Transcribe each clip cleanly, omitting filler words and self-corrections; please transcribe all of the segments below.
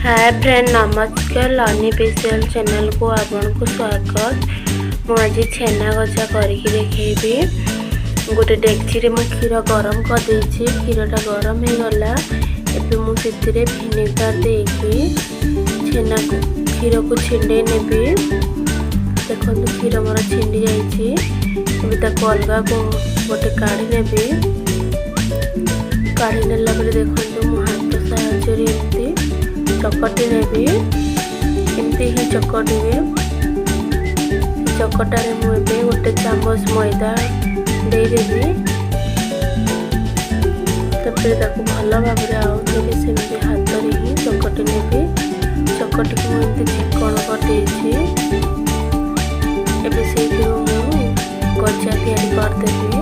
Hi friend, नमस्कार। लनी special channel को आपको स्वागत। मुझे छेना गजा करके देखेबी। गोटे डेक्ची रे मु क्षीर गरम कर देछि। क्षीरटा गरम हो गला। एबे मु सिथिरे विनेगर देकी छेना को क्षीर को छिंडे नेबी। देखो क्षीर मोर छिंडी जाइछि। एबे ताको अलगा को गोटे काढी नेबी। काढी नेला बेले देखो मु हाथ साहाय्य एमती चकटी नेबी। एमती ही चकटी चकटारे मुझे गोटे चामच मैदा दे देबी। भल भाव सेमती हाथ में ही चकटी नेबी। चकटी को मुझे चिकन करदेछि। एबे से गजा तैयारी करदेबी।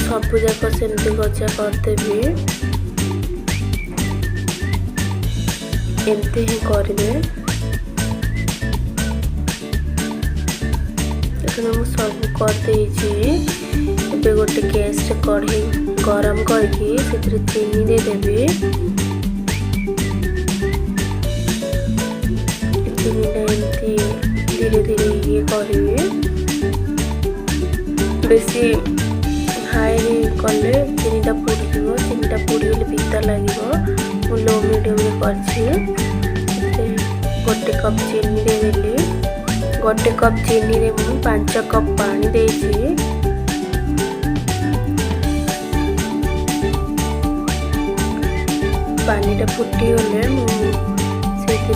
सबू जाक सेमती गजा करदेबी। एमती ही करेंगे। सब करदे गोटे गैस रे कढ़ी गरम करके चीनी दे देबी। चीनी एमती धीरे धीरे ये करेंगे। बेसी हाई कले चीनीटा पोड़ी चीनीटा पोड़गले पिता लगे। लो मीडियम कर गोटे कप चीनी देदेली। गोटे कप चीनी रे मु 5 कप पानी देछि। पानीटा फुटी गले मुझे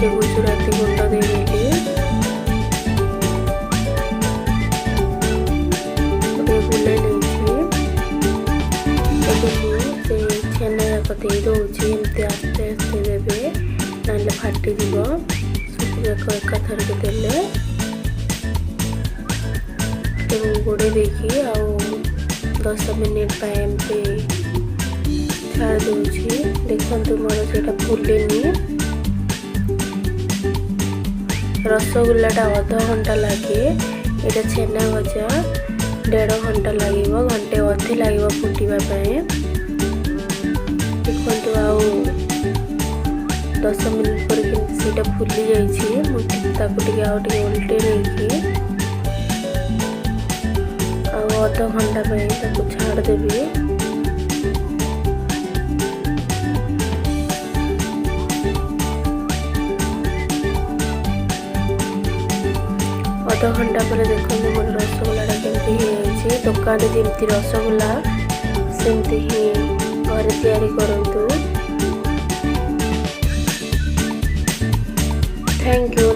गुजराती गुंड देदेली। बुले छेना जाक दे दूसरी। एमती आस्ते आस्ते देवे ना फाटी सब जाक एकाथर के देले गोड़े देखी 10 मिनिट एमती छाड़ दूसरी। देखो मोर से फुलेनी। रसगुल्लाटा अध घंटा लगे। ये छेना गजा 1.5 घंटा लगे। घंटे अधे लगे फुटापी। देखो आउ 10 मिनिट पर सीटा फुली जाइए। आउटे उल्टे नहीं अध घंटा छाड़ देवी। अध घंटा पर देखो मोर रसगुल्ला केमती दुकान जमी रसगुल्ला सेमती ही घर तैयारी करंतु। Thank you.